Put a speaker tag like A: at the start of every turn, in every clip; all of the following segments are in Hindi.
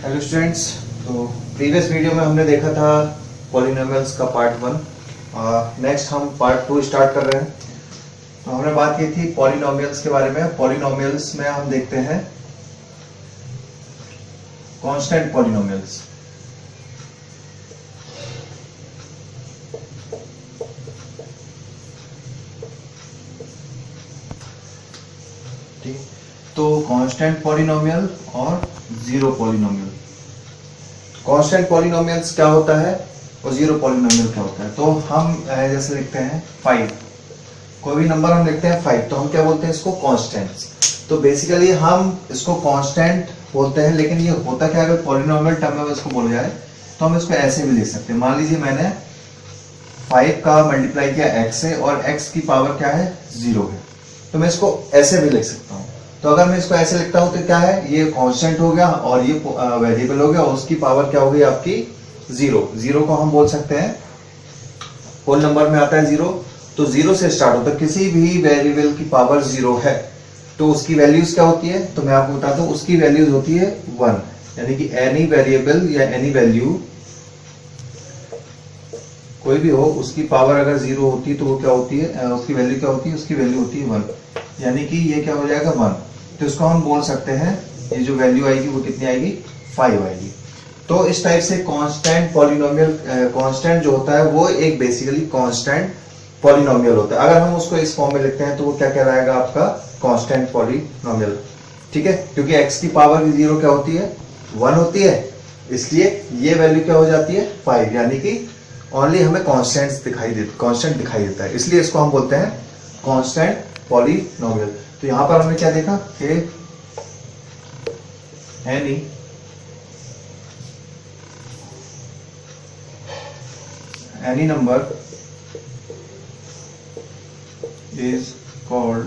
A: Hello students. तो प्रीवियस वीडियो में हमने देखा था पॉलिनोमियल्स का पार्ट 1। नेक्स्ट हम पार्ट 2 स्टार्ट कर रहे हैं। तो हमने बात की थी पॉलिनोमियल्स के बारे में। पॉलिनोमियल्स में हम देखते हैं कांस्टेंट पॉलिनोमियल्स। ठीक, तो कांस्टेंट पॉलिनोमियल और जीरो पॉलिनोमियल। कांस्टेंट पॉलिनोमियल्स क्या होता है और जीरो पॉलिनोमियल क्या होता है। तो हम जैसे लिखते हैं 5, कोई भी नंबर हम लिखते हैं 5, तो हम क्या बोलते हैं इसको कांस्टेंट्स। तो बेसिकली हम इसको कांस्टेंट बोलते हैं, लेकिन ये होता क्या है, अगर पॉलिनोमियल टर्म में इसको बोला जाए तो हम इसको ऐसे भी लिख सकते हैं। मान लीजिए मैंने 5 का मल्टीप्लाई किया x से और x की पावर क्या है 0 है, तो मैं इसको ऐसे भी लिख सकता हूँ। तो अगर मैं इसको ऐसे लिखता हूं तो क्या है, ये कांस्टेंट हो गया और ये वेरिएबल हो गया और उसकी पावर क्या हो गई आपकी 0। 0 को हम बोल सकते हैं, होल नंबर में आता है 0, तो 0 से स्टार्ट होता है। किसी भी वेरिएबल की पावर 0 है तो उसकी वैल्यूज क्या होती है, तो मैं आपको बताता हूं उसकी वैल्यूज होती है 1। यानी कि एनी वेरिएबल या एनी वैल्यू कोई भी हो, उसकी पावर अगर 0 होती है तो वो क्या होती है, उसकी वैल्यू क्या होती है, उसकी वैल्यू होती है 1। यानी कि ये क्या हो जाएगा 1। तो इसको हम बोल सकते हैं ये जो वैल्यू आएगी वो कितनी आएगी 5 आएगी। तो इस टाइप से कांस्टेंट पॉलिनोमियल, कांस्टेंट जो होता है वो एक बेसिकली कांस्टेंट पॉलिनोमियल होता है। अगर हम उसको इस फॉर्म में लिखते हैं तो वो क्या कहलाएगा आपका कांस्टेंट पॉलिनोमियल। ठीक है, क्योंकि x की पावर 0 क्या होती है 1 होती है, इसलिए ये वैल्यू क्या हो जाती है 5। यानी कि ओनली हमें कांस्टेंट दिखाई देता है, इसलिए इसको हम बोलते हैं कांस्टेंट पॉलिनोमियल। तो यहां पर हमने क्या देखा कि any number is called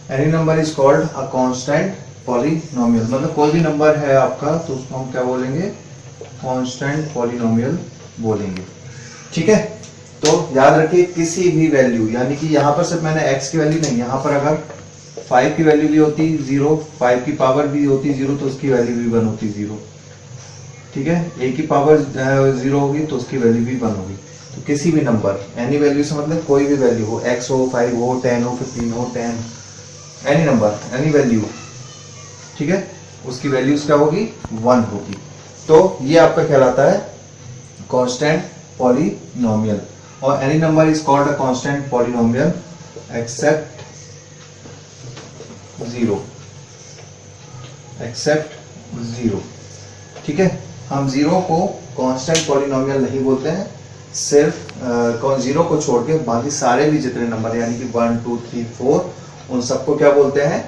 A: any number is called a constant polynomial. मतलब कोई भी नंबर है आपका तो उसको हम क्या बोलेंगे, कांस्टेंट पॉलिनोमियल बोलेंगे। ठीक है, तो याद रखिए किसी भी वैल्यू, यानी कि यहाँ पर सिर्फ मैंने x की वैल्यू नहीं, यहाँ पर अगर 5 की वैल्यू भी होती 0, 5 की पावर भी होती 0 तो उसकी वैल्यू भी 1 होती 0। ठीक है, a की पावर 0 होगी तो उसकी वैल्यू भी 1 होगी। तो किसी भी नंबर, एनी वैल्यू से मतलब कोई भी वैल्यू हो, x हो, 5 हो, 10 हो, 15 हो, 10, एनी नंबर, एनी वैल्यू, ठीक है, उसकी वैल्यूज क्या होगी 1 होगी। तो ये आपका कहलाता है कांस्टेंट पॉलिनोमियल। और any number is called a constant polynomial except 0। ठीक है, हम 0 को कांस्टेंट पॉलिनोमियल नहीं बोलते हैं, सिर्फ 0 को छोड़ के बाकी सारे भी जितने नंबर यानी कि 1 2 3 4 उन सबको क्या बोलते हैं,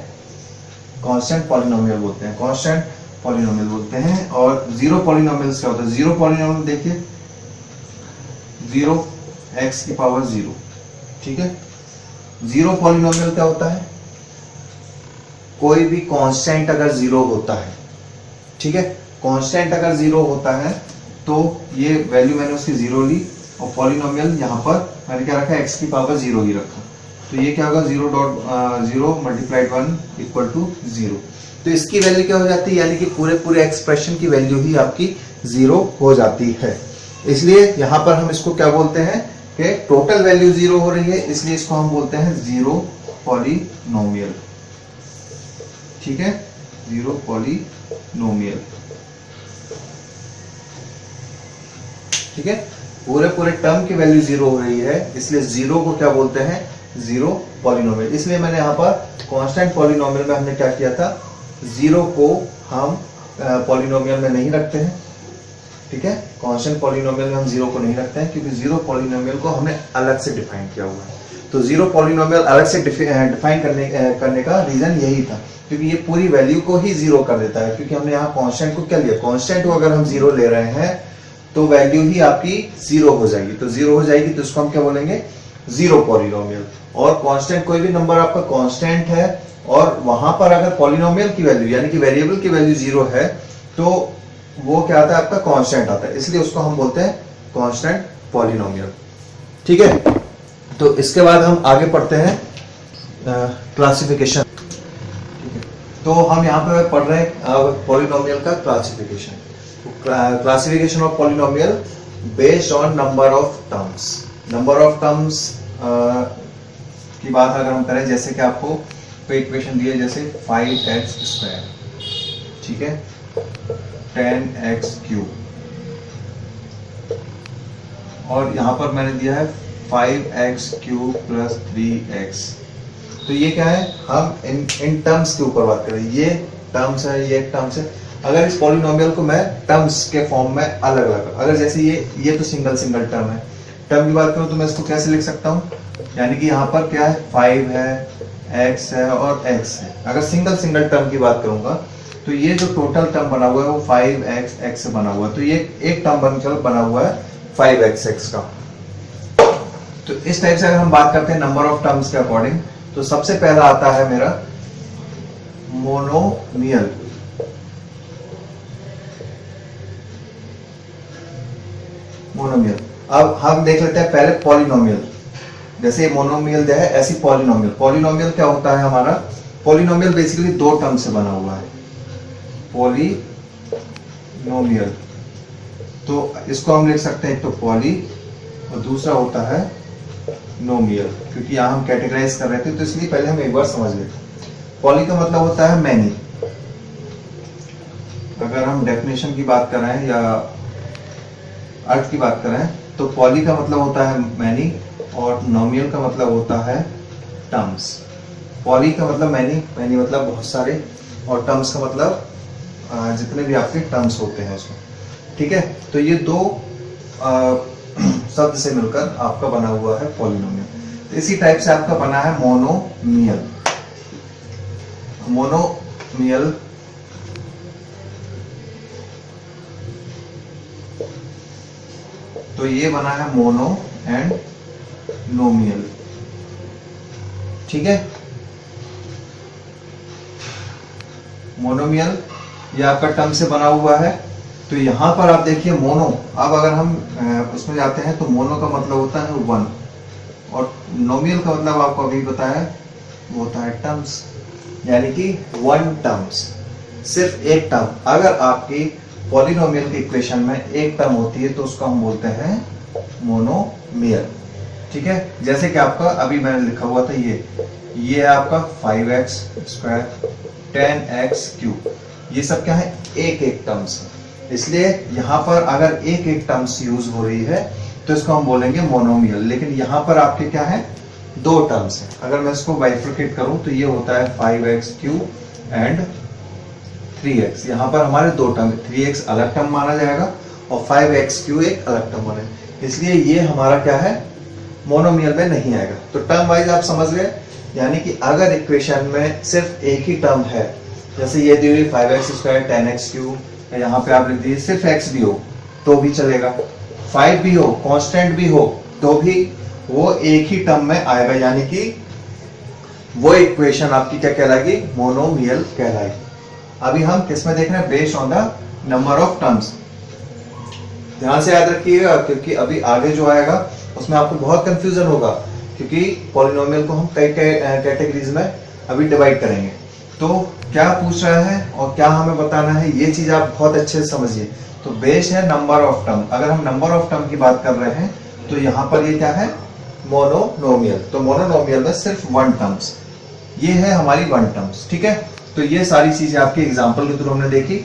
A: कांस्टेंट पॉलिनोमियल बोलते हैं, कांस्टेंट पॉलिनोमियल बोलते हैं। और जीरो पॉलिनोमियल्स क्या होता है, जीरो पॉलिनोमियल देखिए 0 x की पावर 0। ठीक है, जीरो पॉलिनोमियल क्या होता है, कोई भी कांस्टेंट अगर 0 होता है, ठीक है, कांस्टेंट अगर 0 होता है तो ये वैल्यू मैंने उसकी 0 ली और पॉलिनोमियल यहाँ पर मैंने क्या रखा, x की पावर 0 ही रखा, तो ये क्या होगा 0.0 मल्टीप्लाइड 1 इक्वल टू 0। तो इसकी वैल्यू क्या हो जाती है, यानी कि पूरे एक्सप्रेशन की वैल्यू ही आपकी 0 हो जाती है। इसलिए यहां पर हम इसको क्या बोलते हैं कि टोटल वैल्यू 0 हो रही है, इसलिए इसको हम बोलते हैं जीरो पॉलिनोमियल। ठीक है, जीरो पॉलिनोमियल। ठीक है, पूरे टर्म की वैल्यू 0 हो रही है, इसलिए 0 को क्या बोलते हैं, जीरो पॉलिनोमियल। इसलिए मैंने यहाँ पर कांस्टेंट पॉलिनोमियल में हमने क्या किया था, 0 को हम पॉलिनोमियल में नहीं रखते हैं। ठीक है, कांस्टेंट पॉलिनोमियल में हम 0 को नहीं रखते हैं क्योंकि जीरो पॉलिनोमियल को हमने अलग से डिफाइन किया हुआ है। तो जीरो पॉलिनोमियल अलग से डिफाइन करने का रीजन यही था, क्योंकि ये पूरी वैल्यू को ही 0 कर देता है। क्योंकि हमने यहाँ कांस्टेंट को क्या लिया, कांस्टेंट को अगर हम 0 ले रहे हैं तो वैल्यू ही आपकी 0 हो जाएगी। तो 0 हो जाएगी तो इसको हम क्या बोलेंगे, जीरो पॉलिनोमियल। और कांस्टेंट कोई भी नंबर आपका कांस्टेंट है और वहां पर अगर पॉलिनोमियल की वैल्यू यानी कि वेरिएबल की वैल्यू 0 है तो वो क्या आता है आपका कांस्टेंट आता है, इसलिए उसको हम बोलते हैं कांस्टेंट पॉलिनोमियल। ठीक है, तो इसके बाद हम आगे पढ़ते हैं क्लासिफिकेशन। ठीक है, तो हम यहाँ पे पढ़ रहे हैं पॉलिनोमियल का classification. Classification of polynomial based on number of terms. Number of terms की बात अगर हम करें, जैसे कि आपको कोई इक्वेशन दी है जैसे 5x², ठीक है, 10x³ और यहाँ पर मैंने दिया है 5x³ + 3x। तो ये क्या है, हम इन टर्म्स के ऊपर बात करें। ये टर्म्स है, ये एक टर्म्स है। अगर इस पॉलिनोमियल को मैं टर्म्स के फॉर्म में अलग अलग, अगर जैसे ये तो सिंगल सिंगल टर्म है, टर्म की बात करूं तो मैं इसको कैसे लिख सकता हूँ, यानी कि यहाँ पर क्या है, 5 है, x है और x है। अगर सिंगल सिंगल टर्म की बात करूंगा तो ये जो टोटल टर्म बना हुआ है वो 5x से बना हुआ है, तो ये एक टर्म बना हुआ है 5x का। तो इस टाइप से अगर हम बात करते हैं नंबर ऑफ टर्म्स के अकॉर्डिंग, तो सबसे पहला आता है मेरा मोनोमियल। मोनोमियल। अब हम देख लेते हैं पहले पॉलिनोमियल। जैसे ये मोनोमियल दिया है, ऐसी पॉलिनोमियल। पॉलिनोमियल क्या होता है हमारा, पॉलिनोमियल बेसिकली दो टर्म से बना हुआ है, पॉलिनोमियल। तो इसको हम लिख सकते हैं, एक तो पॉली और दूसरा होता है नोमियल, क्योंकि यहाँ हम कैटेगराइज कर रहे थे तो इसलिए पहले हम एक बार समझ लेते हैं। पॉली का मतलब होता है मैनी। अगर हम डेफिनेशन की बात कर रहे हैं या अर्थ की बात कर रहे हैं तो पॉली का मतलब होता है मैनी और नोमियल का मतलब होता है टर्म्स। पॉली का मतलब मैनी, मैनी मतलब बहुत सारे, और टर्म्स का मतलब जितने भी आपके टर्म्स होते हैं उसमें। ठीक है, तो ये दो शब्द से मिलकर आपका बना हुआ है पॉलिनोमियल। तो इसी टाइप से आपका बना है मोनोमियल। मोनोमियल तो ये बना है मोनो एंड नोमियल। ठीक है, मोनोमियल ये आपका टर्म से बना हुआ है। तो यहां पर आप देखिए मोनो, अब अगर हम उसमें जाते हैं तो मोनो का मतलब होता है 1 और नोमियल का मतलब आपको अभी बताया वो होता है टर्म्स, यानी कि 1 टर्म्स, सिर्फ एक टर्म। अगर आपकी पॉलिनोमियल की इक्वेशन में एक टर्म होती है तो उसको हम बोलते हैं मोनोमियल। ठीक है, जैसे कि आपका अभी मैंने लिखा हुआ था ये है आपका 5x², 10x³, ये सब क्या है, एक एक टर्म्स है। इसलिए यहाँ पर अगर एक एक टर्म्स यूज हो रही है तो इसको हम बोलेंगे मोनोमियल। लेकिन यहाँ पर आपके क्या है, दो टर्म्स है। अगर मैं इसको बाइफरकेट करूं तो ये होता है 5x³ एंड 3x। यहाँ पर हमारे दो टर्म, 3x अलग टर्म माना जाएगा और 5x³ एक अलग टर्म माना, इसलिए ये हमारा क्या है, मोनोमियल में नहीं आएगा। तो टर्म वाइज आप समझ गए, यानी कि अगर इक्वेशन में सिर्फ एक ही टर्म है, जैसे ये दी हुई 5x², 10x³, यहाँ पे आप लिख दीजिए सिर्फ x भी हो तो भी चलेगा, 5 भी हो, कांस्टेंट भी हो तो भी वो एक ही टर्म में आएगा, यानी कि वो इक्वेशन आपकी क्या कहलाएगी, मोनोमियल कहलाएगी। अभी हम किस में देख रहे हैं, based on the number of terms. ध्यान से याद रखिएगा, क्योंकि अभी आगे जो आएगा उसमें आपको बहुत कंफ्यूजन होगा, क्योंकि पॉलिनोमियल को हम कई कैटेगरीज में अभी डिवाइड करेंगे। तो क्या पूछ रहा है और क्या हमें बताना है, ये चीज आप बहुत अच्छे से समझिए। तो बेस है नंबर ऑफ टर्म। अगर हम नंबर ऑफ टर्म की बात कर रहे हैं तो यहाँ पर ये क्या है, मोनोनोमियल। तो मोनोनोमियल में सिर्फ 1 टर्म्स, ये है हमारी 1 टर्म्स। ठीक है, तो ये सारी चीजें आपके एग्जाम्पल के थ्रू हमने देखी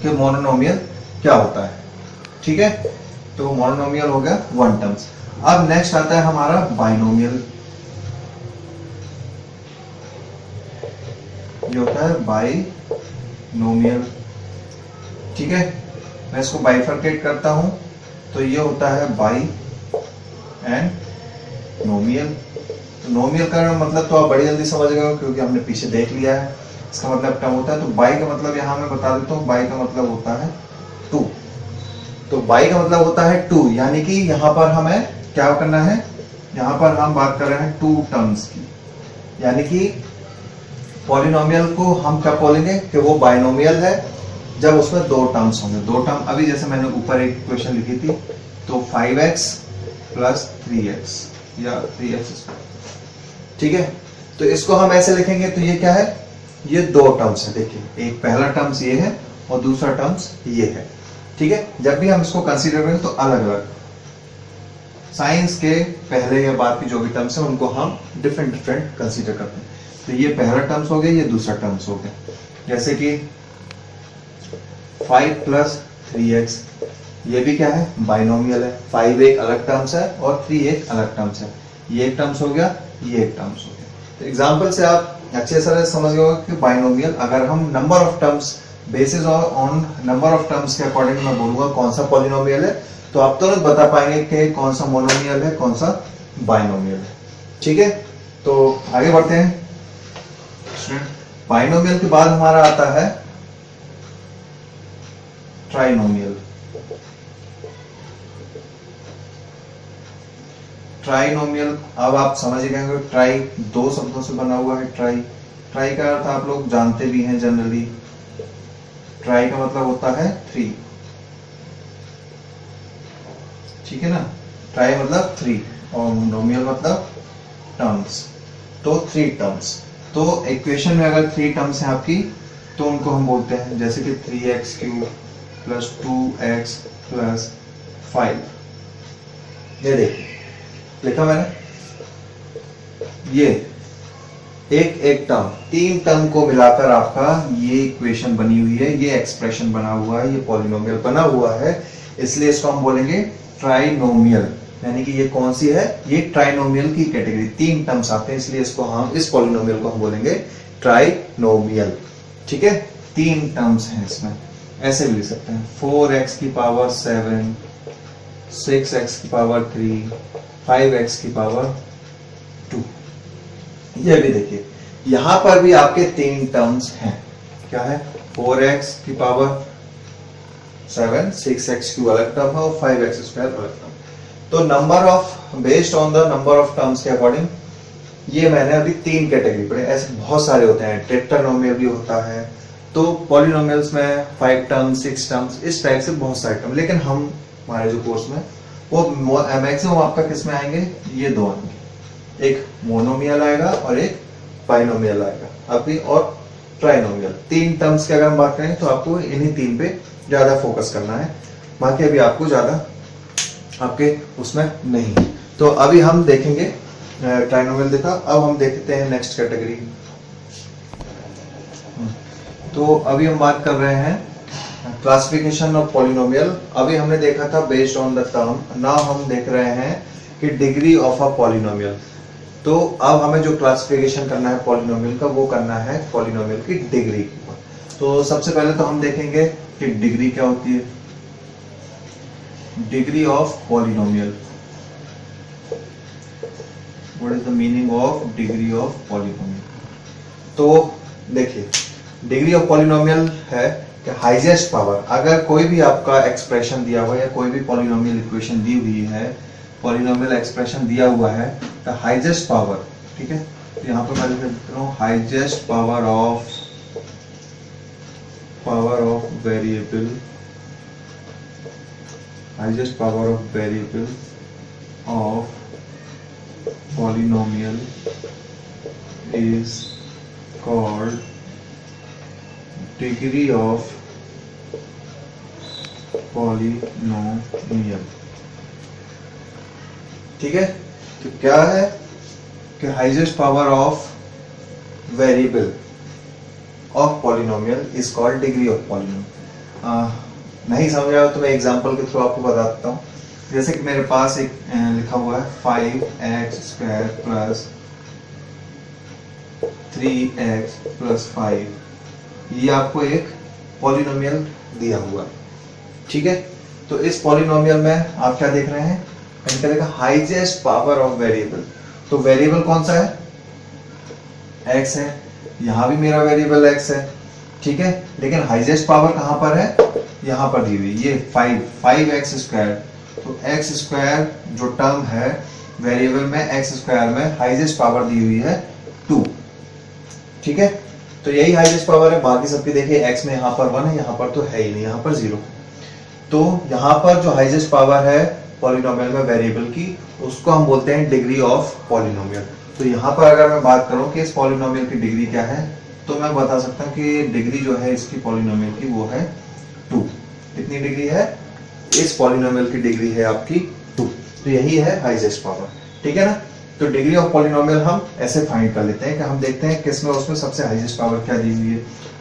A: कि मोनोनोमियल क्या होता है। ठीक है, तो मोनोनोमियल हो गया 1 टर्म्स। अब नेक्स्ट आता है हमारा बाइनोमियल। ये होता है बाइनोमियल। ठीक है, मैं इसको बाइफरकेट करता हूं तो ये होता है बाई एंड नोमियल। तो नोमियल का मतलब तो आप बड़ी जल्दी समझ गए हो, क्योंकि हमने पीछे देख लिया है। इसका मतलब टर्म होता है, तो बाई का मतलब यहां मैं बता देता हूं, बाई का मतलब होता है 2। तो बाई का मतलब होता है 2, यानी कि यहां पर हमें क्या करना है, यहां पर हम बात कर रहे हैं 2 टर्म्स की, यानी कि पॉलिनोमियल को हम क्या बोलेंगे कि वो बाइनोमियल है जब उसमें दो टर्म्स होंगे, दो टर्म, अभी जैसे मैंने ऊपर एक इक्वेशन लिखी थी, तो 5x प्लस 3x या 3x, ठीक है। तो इसको हम ऐसे लिखेंगे, तो ये क्या है, ये दो टर्म्स है, देखिए एक पहला टर्म्स ये है और दूसरा टर्म्स ये है, ठीक है। जब भी हम इसको कंसीडर करें तो अलग अलग साइंस के पहले या बाद की जो भी टर्म्स है उनको हम डिफरेंट डिफरेंट कंसीडर करते हैं। तो ये पहला टर्म्स हो गया, ये दूसरा टर्म्स हो गया। जैसे कि 5 प्लस 3x, ये भी क्या है, बाइनोमियल है। 5 एक अलग टर्म्स है और 3 एक अलग टर्म्स है। ये एक टर्म्स हो गया, ये एक टर्म्स हो गया। तो एग्जाम्पल से आप अच्छे तरह समझ गए कि बाइनोमियल, अगर हम number of terms basis on number of terms के अकॉर्डिंग मैं बोलूंगा कौन सा पॉलिनोमियल है, तो आप तुरंत बता पाएंगे कि कौन सा मोनोमियल है, कौन सा बाइनोमियल है, ठीक है। तो आगे बढ़ते हैं। बाइनोमियल के बाद हमारा आता है ट्राइनोमियल। ट्राइनोमियल, अब आप समझ गए, ट्राई दो शब्दों से बना हुआ है। ट्राई, ट्राई का अर्थ आप लोग जानते भी हैं जनरली। ट्राई का मतलब होता है 3, ठीक है ना। ट्राई मतलब 3 और नोमियल मतलब टर्म्स, तो 3 टर्म्स। तो इक्वेशन में अगर 3 टर्म्स हैं आपकी, तो उनको हम बोलते हैं, जैसे कि 3x cube plus 2x plus 5। ये देखिए लिखा मैंने, ये एक एक टर्म, 3 टर्म को मिलाकर आपका ये इक्वेशन बनी हुई है, ये एक्सप्रेशन बना हुआ है, ये पॉलिनोमियल बना हुआ है, इसलिए इसको हम बोलेंगे ट्राइनोमियल। यानी कि ये कौन सी है, ये ट्राइनोमियल की कैटेगरी, 3 टर्म्स आते हैं, इसलिए इसको हम, इस पॉलिनोमियल को हम बोलेंगे ट्राइनोमियल, ठीक है। 3 टर्म्स हैं इसमें, ऐसे भी लिख सकते हैं 4x की पावर 7, 6x की पावर 3, 5x की पावर 2। ये भी देखिए यहां पर भी आपके 3 टर्म्स हैं, क्या है, 4x की पावर 7, 6x क्यूब अलग टर्म है और 5x स्क्वायर अलग टर्म। तो number of, based on the number of terms के अकॉर्डिंग, ये मैंने अभी 3 कैटेगरी पढ़े। ऐसे बहुत सारे होते हैं, टेट्रानोमियल भी होता है, तो पॉलिनोमियल्स में 5 टर्म्स, 6 टर्म्स, इस टाइप से बहुत सारे टर्म। लेकिन हम हमारे जो कोर्स में वो मैक्सिमम आपका किस में आएंगे, ये दो आएंगे, एक मोनोमियल आएगा और एक बाइनोमियल आएगा अभी, और ट्राइनोमियल। 3 टर्म्स की अगर हम बात करें तो आपको इन्हीं 3 पे ज्यादा फोकस करना है, बाकी अभी आपको ज्यादा आपके उसमें नहीं। तो अभी हम देखेंगे ट्राइनोमियल देखा, अब हम देखते हैं नेक्स्ट कैटेगरी। तो अभी हम बात कर रहे हैं क्लासिफिकेशन ऑफ पॉलिनोमियल। अभी हमने देखा था based on the term, now हम देख रहे हैं कि डिग्री ऑफ अ पॉलिनोमियल। तो अब हमें जो क्लासिफिकेशन करना है पॉलिनोमियल का, वो करना है पॉलिनोमियल की डिग्री। तो सबसे पहले तो हम देखेंगे कि डिग्री क्या होती है, degree of polynomial. What is the meaning of degree of polynomial? तो देखिए डिग्री ऑफ पॉलिनोमियल है कि हाईएस्ट पावर, अगर कोई भी आपका एक्सप्रेशन दिया हुआ है या कोई भी पॉलिनोमियल इक्वेशन दी हुई है, पॉलिनोमियल एक्सप्रेशन दिया हुआ है, तो हाईएस्ट पावर, ठीक है, तो यहाँ पर मैं लिख रहा हूँ highest power of variable, highest power of variable of polynomial is called degree of polynomial। ठीक है, तो क्या है कि highest power of variable of polynomial is called degree of polynomial। नहीं समझ आया तो मैं एग्जांपल के थ्रू आपको बता देता हूँ। जैसे कि मेरे पास एक लिखा हुआ है 5x square plus 3x plus 5, ये आपको एक पॉलिनोमियल दिया हुआ है, ठीक है। तो इस पॉलिनोमियल में आप क्या देख रहे हैं, इनका देखा हाईएस्ट पावर ऑफ वेरिएबल। तो वेरिएबल कौन सा है, x है, यहाँ भी मेरा वेरिएबल x है, ठीक है, लेकिन हाईएस्ट पावर कहाँ पर है, यहाँ पर दी हुई, ये 5x स्क्वायर। तो x स्क्वायर जो टर्म है वेरिएबल में, x स्क्वायर में हाईएस्ट पावर दी हुई है 2, ठीक है। तो यही हाईएस्ट पावर है। बाकी सबके देखिए x में यहाँ पर 1 है, यहाँ पर तो है ही नहीं, यहाँ पर 0। तो यहाँ पर जो हाईएस्ट पावर है पॉलिनोमियल में वेरिएबल की, उसको हम बोलते हैं डिग्री ऑफ पॉलिनोमियल। तो यहाँ पर अगर मैं बात करूँ कि इस पॉलिनोमियल की डिग्री क्या है, तो मैं बता सकता हूँ कि डिग्री जो है इसकी पॉलिनोमियल की वो है 2। कितनी डिग्री है? इस पॉलिनोमियल की डिग्री है आपकी 2। तो यही है हाईएस्ट पावर, ठीक है ना। तो डिग्री ऑफ पॉलिनोमियल हम ऐसे फाइंड कर लेते हैं कि हम देखते हैं किसमें उसमें सबसे हाईएस्ट पावर क्या दी हुई है।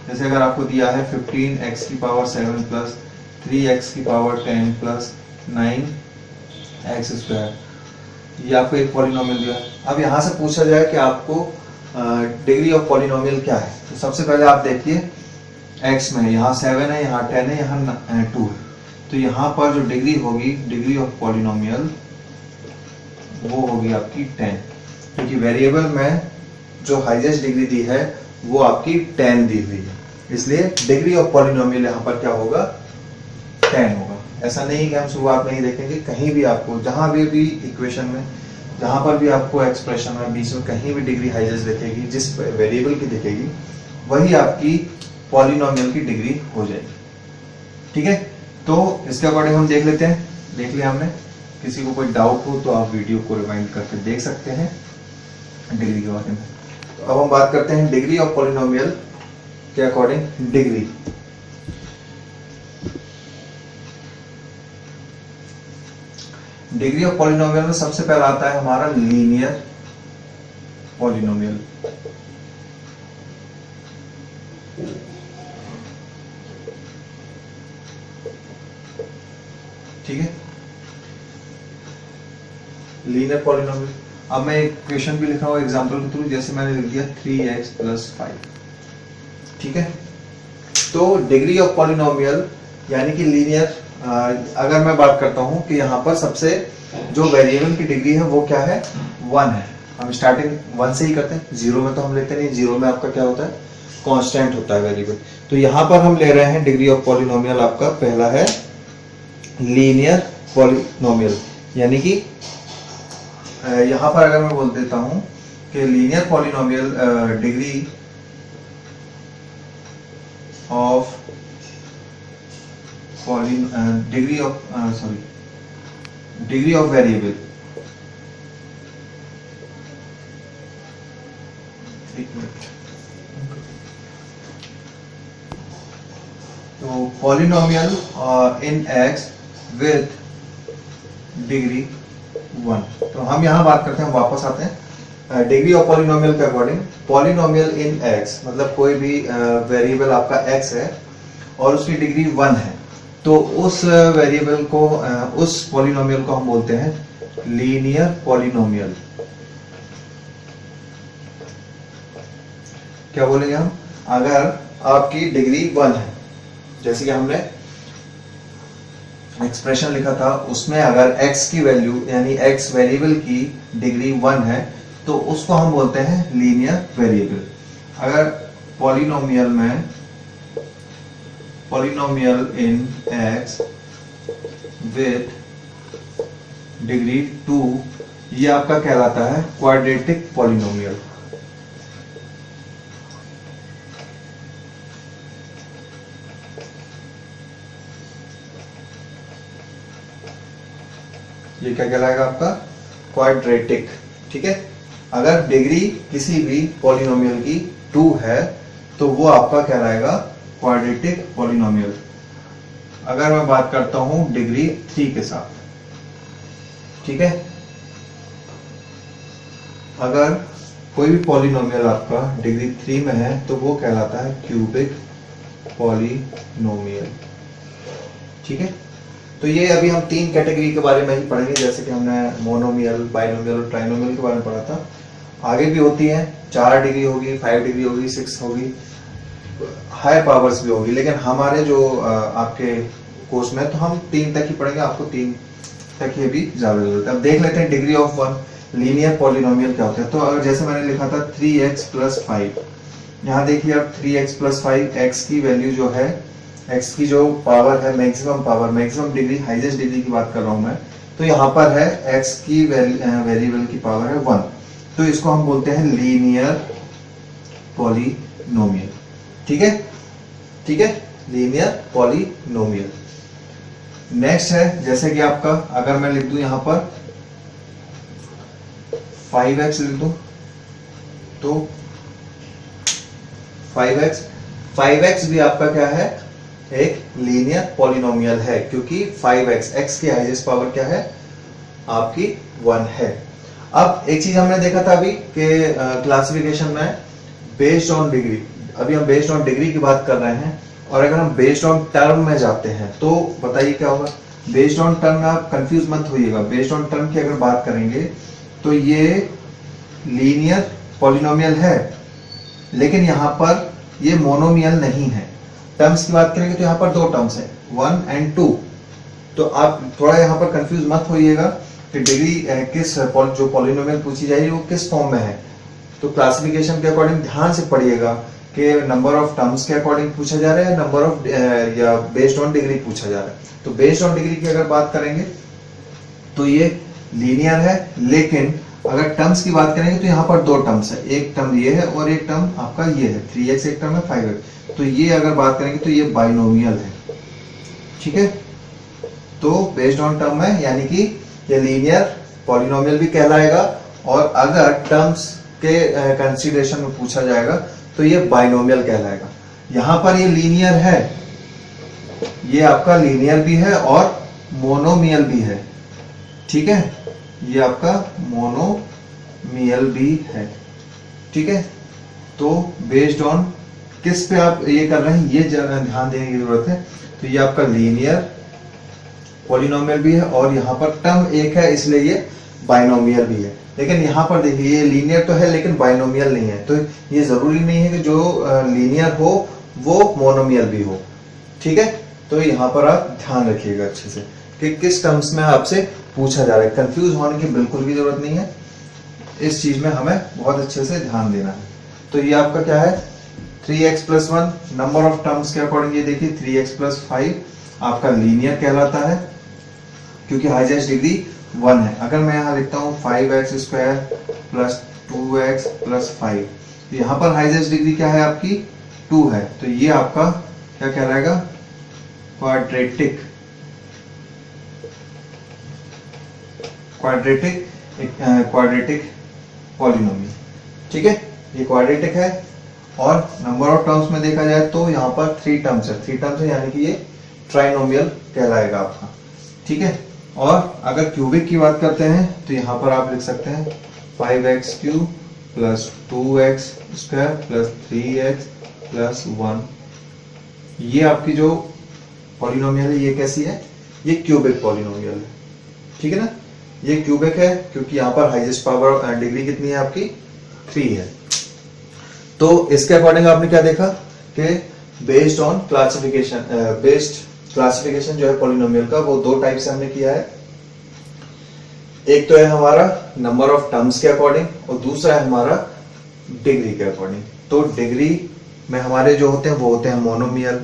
A: जैसे अगर आपको दिया है 15x की पावर 7 प्लस 3x की पावर 10 प्लस 9x स्क्वायर, ये आपको एक पॉलिनोमियल दिया। अब यहाँ से पूछा जाए कि आपको डिग्री ऑफ पॉलिनोमियल क्या है, तो सबसे पहले आप देखिए x में यहाँ 7 है, यहाँ 10 है, यहाँ 2 है। तो यहाँ पर जो डिग्री होगी, डिग्री ऑफ पॉलिनोमियल, वो होगी आपकी 10, क्योंकि वेरिएबल में जो हाईएस्ट डिग्री दी है वो आपकी 10 दी हुई है, इसलिए डिग्री ऑफ पॉलिनोमियल यहाँ पर क्या होगा? 10 होगा। ऐसा नहीं कि हम शुरुआत में ही देखेंगे, कहीं भी आपको जहां भी इक्वेशन में, जहां पर भी आपको एक्सप्रेशन में बीच में कहीं भी डिग्री हाईएस्ट दिखेगी, जिस वेरिएबल की दिखेगी, वही आपकी पॉलिनोमियल की डिग्री हो जाएगी, ठीक है। तो इसके अकॉर्डिंग हम देख लेते हैं, देख लिया हमने। किसी को कोई डाउट हो तो आप वीडियो को रिवाइंड करके देख सकते हैं डिग्री के बारे में। तो अब हम बात करते हैं डिग्री ऑफ पॉलिनोमियल के according degree. Degree of polynomial में सबसे पहला आता है हमारा लीनियर पॉलिनोमियल। ठीक है, लीनियर पॉलिनोमियल। अब मैं एक क्वेश्चन भी लिखा हुआ एग्जांपल के थ्रू, जैसे मैंने लिख दिया 3x प्लस 5, ठीक है। तो डिग्री ऑफ पॉलिनोमियल यानी कि लीनियर, अगर मैं बात करता हूं कि यहाँ पर सबसे जो वेरिएबल की डिग्री है वो क्या है? 1 है। हम स्टार्टिंग 1 से ही करते हैं, 0 में तो हम लेते नहीं, 0 में आपका क्या होता है? कांस्टेंट होता है वेरिएबल। तो यहाँ पर हम ले रहे हैं डिग्री ऑफ पॉलिनोमियल, आपका पहला है लीनियर पॉलिनोमियल, यानी कि यहाँ पर अगर मैं बोल देता हूं कि linear polynomial degree of degree of variable, तो polynomial in x with degree 1। तो हम यहां बात करते हैं, वापस आते हैं डिग्री ऑफ पॉलिनोमियल के अकॉर्डिंग। पॉलिनोमियल इन x मतलब कोई भी वेरिएबल आपका x है और उसकी डिग्री 1 है, तो उस वेरिएबल को, उस पॉलिनोमियल को हम बोलते हैं लीनियर पॉलिनोमियल। क्या बोलेंगे हम? अगर आपकी डिग्री 1 है, जैसे कि हमने एक्सप्रेशन लिखा था, उसमें अगर x की वैल्यू यानी x वेरिएबल की डिग्री 1 है, तो उसको हम बोलते हैं लीनियर वेरिएबल। अगर पॉलिनोमियल में, polynomial in x with degree 2, ये आपका कहलाता है क्वाड्रेटिक पॉलिनोमियल। ये क्या कहलाएगा आपका? क्वाड्रेटिक, ठीक है। अगर डिग्री किसी भी पॉलिनोमियल की 2 है तो वो आपका कहलाएगा क्वाड्रेटिक पॉलिनोमियल। अगर मैं बात करता हूं डिग्री 3 के साथ, ठीक है, अगर कोई भी पॉलिनोमियल आपका डिग्री 3 में है तो वो कहलाता है क्यूबिक पॉलिनोमियल, ठीक है। तो ये अभी हम 3 कैटेगरी के बारे में ही पढ़ेंगे, जैसे कि हमने मोनोमियल, बाइनोमियल और ट्राइनोमियल के बारे में पढ़ा था। आगे भी होती है, 4 डिग्री होगी, 5 डिग्री होगी, 6 होगी, हाई पावर्स भी होगी, लेकिन हमारे जो आपके कोर्स में तो हम 3 तक ही पढ़ेंगे, आपको 3 तक ही भी ज्यादा जरूरत है। अब देख लेते हैं डिग्री ऑफ 1 लीनियर पॉलिनोमियल क्या होता है। तो अगर जैसे मैंने लिखा था 3x प्लस 5, यहाँ देखिए अब 3x प्लस 5, x की वैल्यू जो है, x की जो पावर है, maximum power, maximum degree, highest degree की बात कर रहा हूं मैं, तो यहाँ पर है x की वेरिएबल की पावर है 1, तो इसको हम बोलते हैं लीनियर पॉलिनोमियल। ठीक है, ठीक है, लीनियर पॉलिनोमियल। नेक्स्ट है जैसे कि आपका, अगर मैं लिख दूं यहां पर 5x लिख दूं तो 5x भी आपका क्या है, एक लीनियर पॉलिनोमियल है, क्योंकि 5x x की हाईएस्ट पावर क्या है आपकी 1 है। अब एक चीज हमने देखा था अभी कि क्लासिफिकेशन में बेस्ड ऑन डिग्री, अभी हम बेस्ड ऑन डिग्री की बात कर रहे हैं, और अगर हम बेस्ड ऑन टर्म में जाते हैं तो बताइए क्या होगा। बेस्ड ऑन टर्म में आप कंफ्यूज मत होइएगा, बेस्ड ऑन टर्म की अगर बात करेंगे तो ये लीनियर पॉलिनोमियल है, लेकिन यहां पर ये मोनोमियल नहीं है। टर्म्स की बात करेंगे तो यहां पर दो टर्म्स है 1 and 2, तो आप थोड़ा यहां पर कंफ्यूज मत होइएगा कि डिग्री किस जो पॉलिनोमियल पूछी जाएगी वो किस फॉर्म में है। तो क्लासिफिकेशन के अकॉर्डिंग ध्यान से पढ़िएगा कि नंबर ऑफ टर्म्स के अकॉर्डिंग पूछा जा रहा है, नंबर ऑफ या बेस्ड ऑन डिग्री पूछा जा रहा है। तो बेस्ड ऑन डिग्री की अगर बात करेंगे तो ये लीनियर है, लेकिन अगर टर्म्स की बात करेंगे तो यहाँ पर दो टर्म्स है, एक टर्म ये है और एक टर्म आपका ये है, 3x एक टर्म है 5x, तो ये अगर बात करेंगे तो ये बाइनोमियल है, ठीक है। तो बेस्ड ऑन टर्म है, यानी कि ये लीनियर पॉलिनोमियल भी कहलाएगा, और अगर टर्म्स के कंसीडरेशन में पूछा जाएगा तो ये बाइनोमियल कहलाएगा। यहां पर ये लीनियर है, ये आपका लीनियर भी है और मोनोमियल भी है, ठीक है, ये आपका मोनोमियल भी है, ठीक है। तो बेस्ड ऑन किस पे आप ये कर रहे हैं ये ध्यान देने की जरूरत है। तो ये आपका लीनियर पॉलिनोमियल भी है, और यहाँ पर टर्म एक है इसलिए ये बाइनोमियल भी है। लेकिन यहाँ पर देखिए ये लीनियर तो है लेकिन बाइनोमियल नहीं है, तो ये जरूरी नहीं है कि जो लीनियर हो वो मोनोमियल भी हो, ठीक है। तो यहाँ पर आप ध्यान रखिएगा अच्छे से कि किस टर्म्स में आपसे पूछा जा रहा है, कंफ्यूज होने की बिल्कुल भी जरूरत नहीं है, इस चीज में हमें बहुत अच्छे से ध्यान देना है। तो ये आपका क्या है 3x + 1, नंबर ऑफ टर्म्स के अकॉर्डिंग ये देखिए 3x + 5 आपका लीनियर कहलाता है, क्योंकि हाईएस्ट डिग्री 1 है। अगर मैं यहाँ लिखता हूँ 5x² + 2x + 5, तो यहाँ पर हाईएस्ट डिग्री क्या है आपकी 2 है, तो ये आपका क्या कहलाएगा क्वाड्रेटिक पॉलिनोमियल, ठीक है, ये क्वाड्रेटिक है। और नंबर ऑफ टर्म्स में देखा जाए तो यहाँ पर 3 टर्म्स है, यानी कि ये ट्राइनोमियल कहलाएगा आपका, ठीक है। और अगर क्यूबिक की बात करते हैं तो यहाँ पर आप लिख सकते हैं 5x³ + 2x² + 3x + 1, ये आपकी जो पॉलिनोमियल है ये कैसी है, ये क्यूबिक पॉलिनोमियल है, ठीक है ना। ये क्यूबिक है क्योंकि यहाँ पर हाईएस्ट पावर डिग्री कितनी है आपकी 3 है। तो इसके अकॉर्डिंग आपने क्या देखा कि बेस्ड ऑन क्लासिफिकेशन, क्लासिफिकेशन जो है पॉलिनोमियल का वो दो टाइप से हमने किया है। एक तो है हमारा नंबर ऑफ टर्म्स के अकॉर्डिंग, और दूसरा है हमारा डिग्री के अकॉर्डिंग। तो डिग्री में हमारे जो होते हैं वो होते हैं मोनोमियल,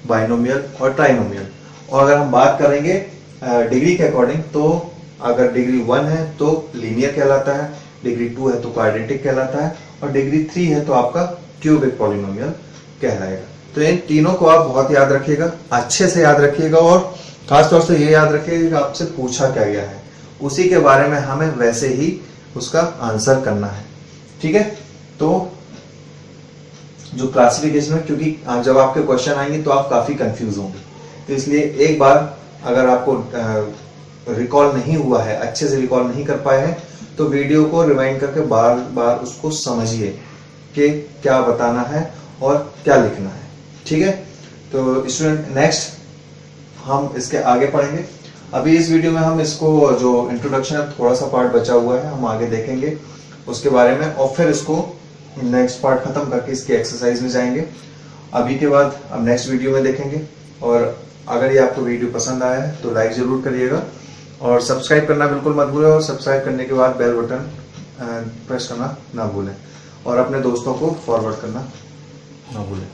A: बाइनोमियल और ट्राइनोमियल। और अगर हम बात करेंगे डिग्री के अकॉर्डिंग, तो अगर डिग्री 1 है तो लीनियर कहलाता है, डिग्री 2 है तो क्वाड्रेटिक कहलाता है, और डिग्री 3 है तो आपका क्यूबिक पॉलिनोमियल कहलाएगा। तो इन तीनों को आप बहुत याद रखिएगा, अच्छे से याद रखिएगा, और खासतौर से ये याद रखिएगा कि आपसे पूछा क्या गया है, उसी के बारे में हमें वैसे ही उसका आंसर करना है, ठीक है। तो जो क्लासिफिकेशन है, क्योंकि जब आपके क्वेश्चन आएंगे तो आप काफी कंफ्यूज होंगे, तो इसलिए एक बार अगर आपको रिकॉल नहीं हुआ है, अच्छे से रिकॉल नहीं कर पाए हैं, तो वीडियो को रिवाइंड करके बार बार उसको समझिए कि क्या बताना है और क्या लिखना है, ठीक है। तो स्टूडेंट नेक्स्ट हम इसके आगे पढ़ेंगे। अभी इस वीडियो में हम इसको जो इंट्रोडक्शन है थोड़ा सा पार्ट बचा हुआ है, हम आगे देखेंगे उसके बारे में, और फिर इसको नेक्स्ट पार्ट खत्म करके इसके एक्सरसाइज में जाएंगे। अभी के बाद अब नेक्स्ट वीडियो में देखेंगे। और अगर ये आपको वीडियो पसंद आया है तो लाइक जरूर करिएगा, और सब्सक्राइब करना बिल्कुल मत भूलें, और सब्सक्राइब करने के बाद बेल बटन प्रेस करना ना भूलें, और अपने दोस्तों को फॉरवर्ड करना ना भूलें।